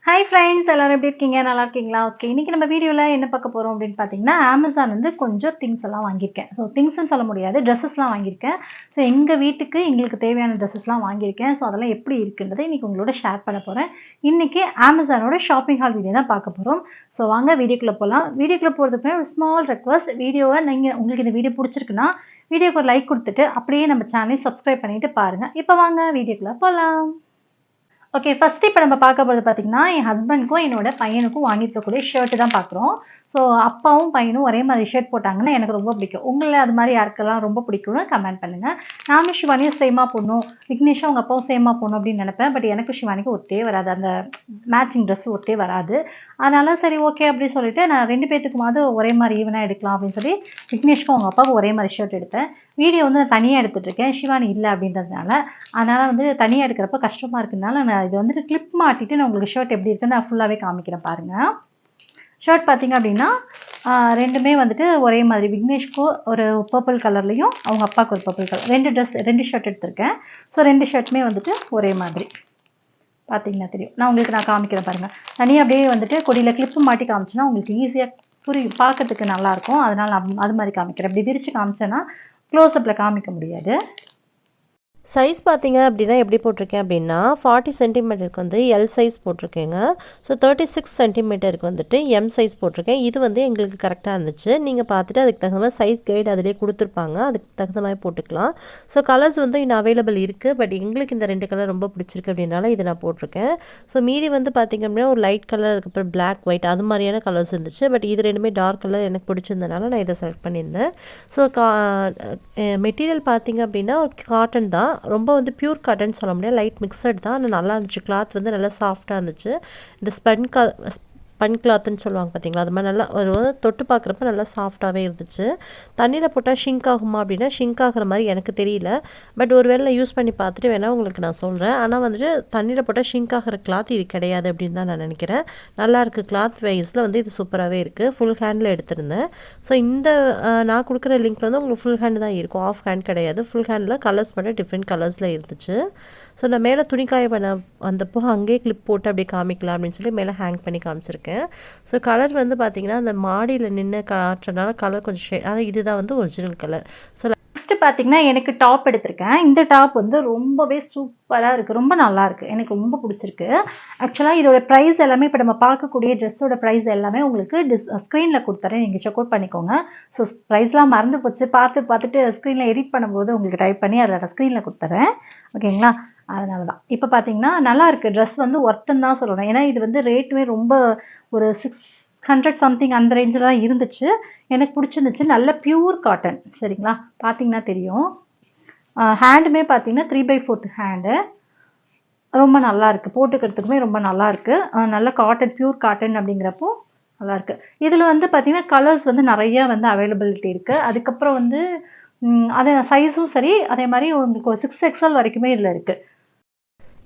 Hi friends, எல்லாரும் எப்படி இருக்கீங்க? நல்லா இருக்கீங்களா? ஓகே, இன்னைக்கு நம்ம வீடியோவில் என்ன பார்க்க போகிறோம் அப்படின்னு பார்த்தீங்கன்னா, அமேசான் வந்து கொஞ்சம் திங்ஸ் எல்லாம் வாங்கியிருக்கேன். ஸோ திங்ஸ்ன்னு சொல்ல முடியாது, ட்ரெஸ்ஸஸ்லாம் வாங்கியிருக்கேன். ஸோ எங்கள் வீட்டுக்கு எங்களுக்கு தேவையான ட்ரெஸ்ஸஸ்லாம் வாங்கியிருக்கேன். ஸோ அதெல்லாம் எப்படி இருக்குன்றதை இன்றைக்கி உங்களோட ஷேர் பண்ண போகிறேன். இன்றைக்கி அமேசானோட ஷாப்பிங் ஹால் வீடியோ தான் பார்க்க போகிறோம். ஸோ வாங்க வீடியோக்குள்ளே போகலாம். வீடியோக்குள்ளே போகிறதுக்கு முன்னாடி ஒரு ஸ்மால் ரெக்வஸ்ட், வீடியோவை உங்களுக்கு இந்த வீடியோ பிடிச்சிருக்குன்னா வீடியோக்கு ஒரு லைக் கொடுத்துட்டு அப்படியே நம்ம சேனலை சப்ஸ்கிரைப் பண்ணிட்டு பாருங்கள். இப்போ வாங்க வீடியோக்குள்ளே போகலாம். ஓகே, ஃபர்ஸ்ட் இப்போ நம்ம பார்க்க போகிறது பார்த்தீங்கன்னா, என் ஹஸ்பண்ட்க்கும் என்னோட பையனுக்கும் வாங்கியிருக்கக்கூடிய ஷர்ட்டு தான் பார்க்குறோம். ஸோ அப்பாவும் பையனும் ஒரே மாதிரி ஷர்ட் போட்டாங்கன்னா எனக்கு ரொம்ப பிடிக்கும். உங்களை அது மாதிரி யாருக்கெல்லாம் ரொம்ப பிடிக்கும்னு கமெண்ட் பண்ணுங்கள். நானும் சிவானியும் சேமாக போடணும், விக்னேஷும் அவங்க அப்பாவும் சேமாக போடணும் அப்படின்னு நினைப்பேன். பட் எனக்கு சிவானிக்கு ஒத்தே வராது, அந்த மேட்சிங் ட்ரெஸ் ஒத்தே வராது. அதனால சரி ஓகே அப்படின்னு சொல்லிட்டு நான் 2 பேர்த்துக்குமாவது ஒரே மாதிரி ஈவனாக எடுக்கலாம் அப்படின்னு சொல்லி விக்னேஷ்க்கும் அவங்க அப்பாவுக்கு ஒரே மாதிரி ஷர்ட் எடுத்தேன். வீடியோ வந்து நான் தனியாக எடுத்துகிட்டு இருக்கேன், சிவானி இல்லை அப்படின்றதுனால. அதனால் வந்து தனியாக எடுக்கிறப்ப கஷ்டமாக இருக்கிறதுனால நான் இது வந்துட்டு கிளிப் மாட்டிட்டு நான் உங்களுக்கு ஷர்ட் எப்படி இருக்குன்னு நான் ஃபுல்லாகவே காமிக்கிறேன் பாருங்கள். ஷர்ட் பார்த்தீங்க அப்படின்னா ரெண்டுமே வந்துட்டு ஒரே மாதிரி, விக்னேஷ்க்கும் ஒரு பர்பிள் கலர்லேயும் அவங்க அப்பாவுக்கு ஒரு பர்பிள் கலர், 2 ஷர்ட் எடுத்திருக்கேன். ஸோ 2 ஷர்ட்டுமே வந்துட்டு ஒரே மாதிரி பார்த்தீங்கன்னா தெரியும். நான் காமிக்கிறேன் பாருங்கள். தனியாக அப்படியே வந்துட்டு கொடியில் கிளிப்பு மாட்டி காமிச்சேன்னா உங்களுக்கு ஈஸியாக புரியும், பார்க்கறதுக்கு நல்லாயிருக்கும். அதனால் நான் அது மாதிரி காமிக்கிறேன். அப்படி விரித்து காமிச்சேன்னா க்ளோஸ்அப்பில் காமிக்க முடியாது. சைஸ் பார்த்தீங்க அப்படின்னா எப்படி போட்டிருக்கேன் அப்படின்னா 40 சென்டிமீட்டருக்கு வந்து எல் சைஸ் போட்டிருக்கேங்க. ஸோ 36 சென்டிமீட்டருக்கு வந்துட்டு எம் சைஸ் போட்டிருக்கேன். இது வந்து எங்களுக்கு கரெக்டாக இருந்துச்சு. நீங்கள் பார்த்துட்டு அதுக்கு தகுந்த மாதிரி சைஸ் கைடு அதிலே கொடுத்துருப்பாங்க, அதுக்கு தகுந்த மாதிரி போட்டுக்கலாம். ஸோ கலர்ஸ் வந்து இன்னும் அவைலபிள் இருக்குது. பட் எங்களுக்கு இந்த 2 கலர் ரொம்ப பிடிச்சிருக்கு அப்படின்னால இதை நான் போட்டிருக்கேன். ஸோ மீதி வந்து பார்த்திங்க அப்படின்னா ஒரு லைட் கலர், அதுக்கப்புறம் பிளாக் ஒயிட் அது மாதிரியான கலர்ஸ் இருந்துச்சு. பட் இது ரெண்டுமே டார்க் கலர் எனக்கு பிடிச்சிருந்தனால நான் இதை செலக்ட் பண்ணியிருந்தேன். ஸோ மெட்டீரியல் பார்த்திங்க அப்படின்னா ஒரு காட்டன் தான், ரொம்ப வந்து பியூர் காட்டன் சொல்ல முடியாது, லைட் மிக்சட் தான். ஆனால் நல்லா இருந்துச்சு. கிளாத் வந்து நல்லா சாஃப்டாக இருந்துச்சு. இந்த ஸ்பன் கிளாத்துன்னு சொல்லுவாங்க பார்த்தீங்களா, அது மாதிரி நல்லா ஒரு தொட்டு பார்க்குறப்ப நல்லா சாஃப்டாகவே இருந்துச்சு. தண்ணியில் போட்டால் ஷிங்க் ஆகுமா அப்படின்னா ஷிங்க் ஆகிற மாதிரி எனக்கு தெரியல. பட் ஒரு வேளை யூஸ் பண்ணி பார்த்துட்டு வேணால் உங்களுக்கு நான் சொல்கிறேன். ஆனால் வந்துட்டு தண்ணியில் போட்டால் ஷிங்க் ஆகிற கிளாத் இது கிடையாது அப்படின்னு தான் நான் நினைக்கிறேன். நல்லாயிருக்கு, கிளாத் வைஸில் வந்து இது சூப்பராகவே இருக்குது. ஃபுல் ஹேண்டில் எடுத்திருந்தேன். ஸோ இந்த நான் கொடுக்குற லிங்க்கில் வந்து உங்களுக்கு ஃபுல் ஹேண்ட் தான் இருக்கும், ஆஃப் ஹேண்ட் கிடையாது. ஃபுல் ஹேண்டில் கலர்ஸ் மட்டும் டிஃப்ரெண்ட் கலர்ஸில் இருந்துச்சு. ஸோ நான் மேலே துணிக்காய பண்ண வந்தப்போ அங்கேயே கிளிப் போட்டு அப்படியே காமிக்கலாம் அப்படின்னு சொல்லி மேலே ஹேங் பண்ணி காமிச்சிருக்கேன். ஸோ கலர் வந்து பார்த்திங்கன்னா அந்த மாடியில் நின்று காட்டுறதுனால கலர் கொஞ்சம் ஷேட், ஆனால் இதுதான் வந்து ஒரிஜினல் கலர். ஸோ நெக்ஸ்ட் பார்த்தீங்கன்னா எனக்கு டாப் எடுத்திருக்கேன். இந்த டாப் வந்து ரொம்பவே சூப்பராக இருக்குது, ரொம்ப நல்லாயிருக்கு, எனக்கு ரொம்ப பிடிச்சிருக்கு. ஆக்சுவலாக இதோட ப்ரைஸ் எல்லாமே இப்போ நம்ம பார்க்கக்கூடிய ட்ரெஸ்ஸோட ப்ரைஸ் எல்லாமே உங்களுக்கு ஸ்க்ரீனில் கொடுத்துறேன், நீங்கள் செக் அவுட் பண்ணிக்கோங்க. ஸோ ப்ரைஸ்லாம் மறந்து போச்சு, பார்த்துட்டு ஸ்க்ரீனில் எடிட் பண்ணும்போது உங்களுக்கு டைப் பண்ணி அதில் ஸ்க்ரீனில் கொடுத்துறேன், ஓகேங்களா? அதனால தான் இப்போ பார்த்தீங்கன்னா நல்லாயிருக்கு. ட்ரெஸ் வந்து ஒர்த்துன்னு தான் சொல்லணும். ஏன்னா இது வந்து ரேட்டுமே ரொம்ப ஒரு 600 சம்திங் அந்த ரேஞ்சில் தான் இருந்துச்சு. எனக்கு பிடிச்சிருந்துச்சு. நல்ல பியூர் காட்டன், சரிங்களா? பார்த்தீங்கன்னா தெரியும். ஹேண்டுமே பார்த்தீங்கன்னா 3/4 ஹேண்டு, ரொம்ப நல்லாயிருக்கு. போட்டுக்கிறதுக்குமே ரொம்ப நல்லாயிருக்கு. நல்ல காட்டன், பியூர் காட்டன் அப்படிங்கிறப்போ நல்லாயிருக்கு. இதில் வந்து பார்த்திங்கன்னா கலர்ஸ் வந்து நிறையா வந்து அவைலபிலிட்டி இருக்குது. அதுக்கப்புறம் வந்து அது சைஸும் சரி, அதே மாதிரி உங்களுக்கு ஒரு 6XL வரைக்குமே இதில் இருக்குது.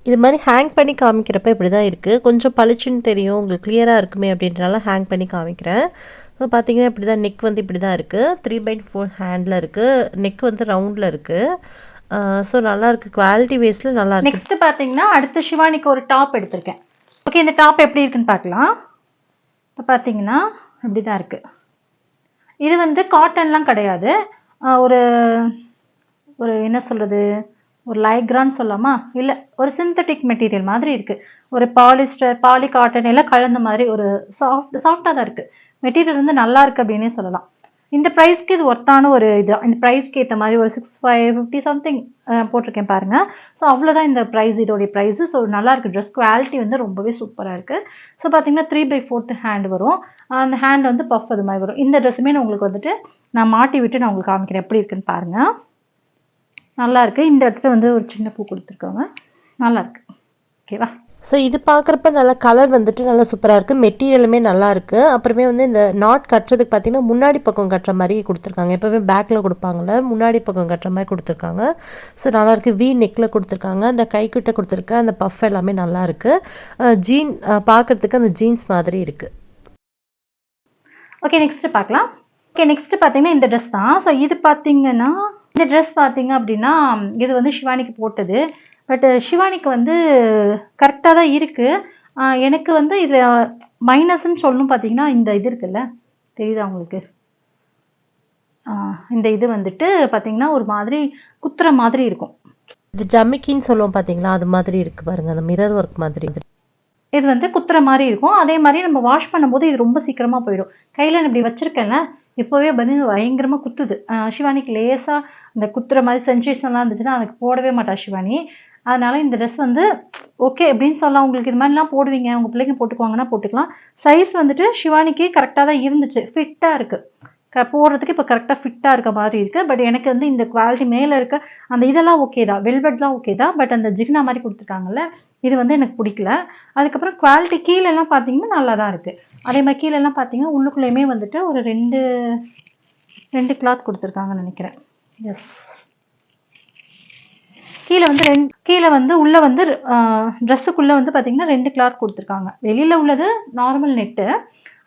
இது மாதிரி ஹேங் பண்ணி காமிக்கிறப்ப இப்படி தான் இருக்குது. கொஞ்சம் பளிச்சுன்னு தெரியும், உங்களுக்கு கிளியராக இருக்குமே அப்படின்றனால ஹேங் பண்ணி காமிக்கிறேன். ஸோ பார்த்தீங்கன்னா இப்படி தான் நெக் வந்து இப்படி தான் இருக்குது. 3/4 ஹேண்டில் இருக்குது. நெக் வந்து ரவுண்டில் இருக்குது. ஸோ நல்லாயிருக்கு, குவாலிட்டி வைஸில் நல்லாயிருக்கு. நெக்ஸ்ட்டு பார்த்தீங்கன்னா அடுத்து சிவானிக்கு ஒரு டாப் எடுத்திருக்கேன். ஓகே, இந்த டாப் எப்படி இருக்குன்னு பார்க்கலாம். இப்போ பார்த்தீங்கன்னா இப்படி தான் இருக்குது. இது வந்து காட்டன்லாம் கிடையாது, ஒரு ஒரு என்ன சொல்கிறது, ஒரு லைக்ரான்னு சொல்லாமா, இல்லை ஒரு சிந்தட்டிக் மெட்டீரியல் மாதிரி இருக்குது. ஒரு பாலிஸ்டர், பாலி காட்டன் எல்லாம் கலந்த மாதிரி ஒரு சாஃப்டாக தான் இருக்குது. மெட்டீரியல் வந்து நல்லா இருக்குது அப்படின்னே சொல்லலாம். இந்த ப்ரைஸ்க்கு இது ஒர்த்தான ஒரு இது. இந்த ப்ரைஸ்க்கு ஏற்ற மாதிரி ஒரு 6550 சம்திங் போட்டிருக்கேன் பாருங்கள். ஸோ அவ்வளோதான் இந்த ப்ரைஸ், இதோடைய ப்ரைஸு. ஸோ நல்லாயிருக்கு. ட்ரெஸ் குவாலிட்டி வந்து ரொம்பவே சூப்பராக இருக்குது. ஸோ பார்த்தீங்கன்னா 3/4 ஹேண்ட் வரும். அந்த ஹேண்ட் வந்து பஃப் அது மாதிரி வரும். இந்த ட்ரெஸ்ஸுமே நான் உங்களுக்கு வந்துட்டு நான் மாட்டி விட்டு நான் உங்களுக்கு காமிக்கிறேன் எப்படி இருக்குன்னு பாருங்கள். நல்லாயிருக்கு. இந்த இடத்துல வந்து ஒரு சின்ன பூ கொடுத்துருக்காங்க, நல்லாயிருக்கு. ஓகேவா? ஸோ இது பார்க்குறப்ப நல்லா கலர் வந்துட்டு நல்லா சூப்பராக இருக்குது. மெட்டீரியலுமே நல்லாயிருக்கு. அப்புறமே வந்து இந்த நாட் கட்டுறதுக்கு பார்த்திங்கன்னா முன்னாடி பக்கம் கட்டுற மாதிரி கொடுத்துருக்காங்க. எப்போவுமே பேக்கில் கொடுப்பாங்கள, முன்னாடி பக்கம் கட்டுற மாதிரி கொடுத்துருக்காங்க. ஸோ நல்லாயிருக்கு. வி நெக்கில் கொடுத்துருக்காங்க. அந்த கைக்கிட்ட கொடுத்துருக்க அந்த பஃப் எல்லாமே நல்லாயிருக்கு. ஜீன் பார்க்குறதுக்கு அந்த ஜீன்ஸ் மாதிரி இருக்குது. ஓகே, நெக்ஸ்ட்டு பார்க்கலாம். ஓகே, நெக்ஸ்ட்டு பார்த்தீங்கன்னா இந்த ட்ரெஸ் தான். ஸோ இது பார்த்தீங்கன்னா இந்த ட்ரெஸ் பார்த்தீங்க அப்படின்னா இது வந்து சிவானிக்கு போட்டது. பட் சிவானிக்கு வந்து கரெக்டாக தான் இருக்குது. எனக்கு வந்து இது மைனஸ்ன்னு சொல்லணும் பார்த்தீங்கன்னா இந்த இது இருக்குல்ல, தெரியுதா உங்களுக்கு? இந்த இது வந்துட்டு பார்த்தீங்கன்னா ஒரு மாதிரி குத்துற மாதிரி இருக்கும். இது ஜமிக்கின்னு சொல்லுவோம் பார்த்தீங்களா, அது மாதிரி இருக்குது பாருங்கள், அந்த மிரர் ஒர்க் மாதிரி. இது வந்து குத்துற மாதிரி இருக்கும். அதே மாதிரி நம்ம வாஷ் பண்ணும்போது இது ரொம்ப சீக்கிரமாக போயிடும். கையில் நான் இப்படி வச்சுருக்கேன்ல, இப்போவே பார்த்தீங்கன்னா பயங்கரமாக குத்துது. சிவானிக்கு லேசாக இந்த குத்துற மாதிரி சென்சேஷன்லாம் இருந்துச்சுன்னா அதுக்கு போடவே மாட்டா சிவானி. அதனால இந்த ட்ரெஸ் வந்து ஓகே அப்படின்னு சொல்லலாம். உங்களுக்கு இது மாதிரிலாம் போடுவீங்க, உங்கள் பிள்ளைங்க போட்டுக்குவாங்கன்னா போட்டுக்கலாம். சைஸ் வந்துட்டு சிவானிக்கு கரெக்டாக தான் இருந்துச்சு, ஃபிட்டாக இருக்குது. போடுறதுக்கு இப்போ கரெக்டாக ஃபிட்டாக இருக்க மாதிரி இருக்குது. பட் எனக்கு வந்து இந்த குவாலிட்டி மேலே இருக்க அந்த இதெல்லாம் ஓகே தான், வெல்வெட்லாம் ஓகே தான். பட் அந்த ஜிக்னா மாதிரி கொடுத்துருக்காங்கல்ல, இது வந்து எனக்கு பிடிக்கல. அதுக்கப்புறம் குவாலிட்டி கீழெல்லாம் பார்த்தீங்கன்னா நல்லா தான் இருக்குது. அதே மாதிரி கீழெல்லாம் பார்த்தீங்கன்னா உள்ளுக்குள்ளேயுமே வந்துட்டு ஒரு ரெண்டு கிளாத் கொடுத்துருக்காங்கன்னு நினைக்கிறேன். எஸ், கீழே வந்து உள்ளே வந்து ட்ரெஸ்ஸுக்குள்ளே வந்து பார்த்தீங்கன்னா 2 கிளாத் கொடுத்துருக்காங்க. வெளியில் உள்ளது நார்மல் நெட்டு,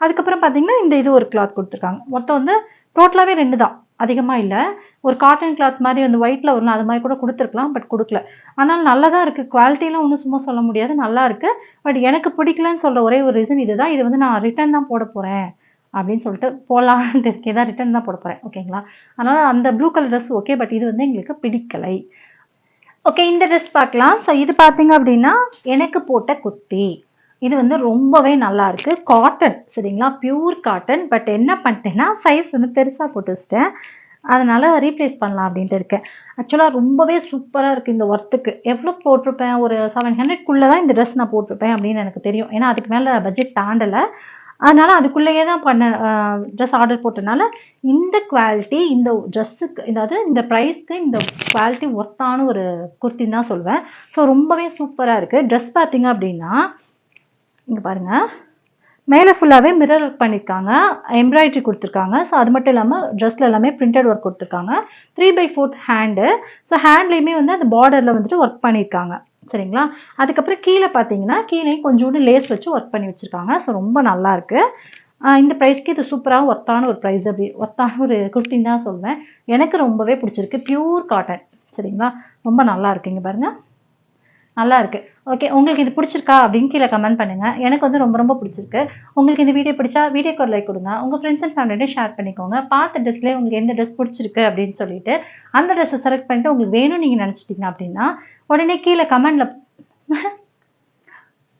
அதுக்கப்புறம் பார்த்தீங்கன்னா இந்த இது ஒரு கிளாத் கொடுத்துருக்காங்க. மொத்தம் வந்து டோட்டலாகவே 2 தான், அதிகமாக இல்லை. ஒரு காட்டன் கிளாத் மாதிரி வந்து ஒயிட்டில் வரணும், அது மாதிரி கூட கொடுத்துருக்கலாம், பட் கொடுக்கல. ஆனால் நல்லா தான் இருக்குது. குவாலிட்டிலாம் ஒன்றும் சும்மா சொல்ல முடியாது, நல்லா இருக்குது. பட் எனக்கு பிடிக்கலன்னு சொல்கிற ஒரே ஒரு ரீசன் இதுதான். இது வந்து நான் ரிட்டன் தான் போட போகிறேன் அப்படின்னு சொல்லிட்டு போகலான்ட்டு இருக்கேன் தான், ரிட்டன் தான் போட போகிறேன். ஓகேங்களா? அதனால் அந்த blue colour dress okay, but இது வந்து எங்களுக்கு பிடிக்கலை. ஓகே, இந்த ட்ரெஸ் பார்க்கலாம். ஸோ இது பார்த்தீங்க அப்படின்னா எனக்கு போட்ட குர்த்தி. இது வந்து ரொம்பவே நல்லா இருக்கு. காட்டன், சரிங்களா, பியூர் காட்டன். பட் என்ன பண்ணிட்டேன்னா சைஸ் வந்து பெருசாக போட்டு வச்சிட்டேன், அதனால ரீப்ளேஸ் பண்ணலாம் அப்படின்ட்டு இருக்கேன். ஆக்சுவலாக ரொம்பவே சூப்பராக இருக்குது. இந்த ஒர்த்துக்கு எவ்வளோ போட்டிருப்பேன், ஒரு 700க்குள்ளே தான் இந்த ட்ரெஸ் நான் போட்டிருப்பேன் அப்படின்னு எனக்கு தெரியும். ஏன்னா அதுக்கு மேலே பட்ஜெட் தாண்டலை. அதனால அதுக்குள்ளேயே தான் ட்ரெஸ் ஆர்டர் போட்டனால இந்த குவாலிட்டி இந்த ட்ரெஸ்ஸுக்கு, அதாவது இந்த ப்ரைஸ்க்கு இந்த குவாலிட்டி ஒர்த்தான ஒரு குர்த்தின்னு தான் சொல்வேன். ஸோ ரொம்பவே சூப்பராக இருக்குது. ட்ரெஸ் பார்த்தீங்க அப்படின்னா இங்கே பாருங்கள், மேலே ஃபுல்லாகவே மிரர் ஒர்க் பண்ணியிருக்காங்க, எம்ப்ராய்டரி கொடுத்துருக்காங்க. ஸோ அது மட்டும் இல்லாமல் ட்ரெஸ்ஸில் எல்லாமே பிரிண்டட் ஒர்க் கொடுத்துருக்காங்க. 3/4 ஹேண்டு. ஸோ ஹேண்ட்லேயுமே வந்து அந்த பார்டரில் வந்துட்டு ஒர்க் பண்ணியிருக்காங்க, சரிங்களா. அதுக்கப்புறம் கீழே பார்த்தீங்கன்னா கீழே கொஞ்சோண்டு லேஸ் வச்சு ஒர்க் பண்ணி வச்சுருக்காங்க. ஸோ ரொம்ப நல்லாயிருக்கு. இந்த ப்ரைஸ்க்கு இது சூப்பராக ஒர்த்தான ஒரு ப்ரைஸ், அப்படி ஒர்த்தான ஒரு குர்த்தின்னு தான் சொல்வேன். எனக்கு ரொம்பவே பிடிச்சிருக்கு. பியூர் காட்டன், சரிங்களா, ரொம்ப நல்லா இருக்கு. இங்கே பாருங்கள், நல்லா இருக்கு. ஓகே, உங்களுக்கு இது பிடிச்சிருக்கா அப்படின்னு கீழே கமெண்ட் பண்ணுங்கள். எனக்கு வந்து ரொம்ப ரொம்ப பிடிச்சிருக்கு. உங்களுக்கு இந்த வீடியோ பிடிச்சா வீடியோக்கு ஒரு லைக் கொடுங்க, உங்கள் ஃப்ரெண்ட்ஸ் அண்ட் ஃபேமிலியோட ஷேர் பண்ணிக்கோங்க. பார்த்த ட்ரெஸ்லேயே உங்களுக்கு எந்த ட்ரெஸ் பிடிச்சிருக்கு அப்படின்னு சொல்லிட்டு அந்த ட்ரெஸ்ஸை செலக்ட் பண்ணிட்டு உங்களுக்கு வேணும்னு நீங்கள் நினச்சிட்டிங்க அப்படின்னா உடனே கீழே கமெண்டில்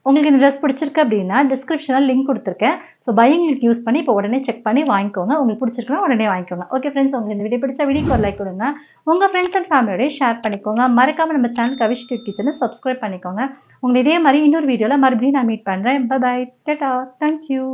உங்களுக்கு இந்த ட்ரெஸ் பிடிச்சிருக்கு அப்படின்னா டிஸ்கிரிப்ஷனில் லிங்க் கொடுத்துருக்கேன். ஸோ பையிங் லிங்க் யூஸ் பண்ணி இப்போ உடனே செக் பண்ணி வாங்கிக்கோங்க. உங்களுக்கு பிடிச்சிருக்குன்னா உடனே வாங்கிக்கோங்க. ஓகே ஃப்ரெண்ட்ஸ், உங்களுக்கு இந்த வீடியோ பிடிச்சா வீடியோக்கு ஒரு லைக் கொடுங்க, உங்கள் ஃப்ரெண்ட்ஸ் அண்ட் ஃபேமிலியோட ஷேர் பண்ணிக்கோங்க. மறக்காமல் நம்ம சேனல் கவிஷ் கிச்சனை சப்ஸ்கிரைப் பண்ணிக்கோங்க. உங்களுக்கு இதே மாதிரி இன்னொரு வீடியோவில் மறுபடியும் நான் மீட் பண்ணுறேன். Bye bye, tata, thank you.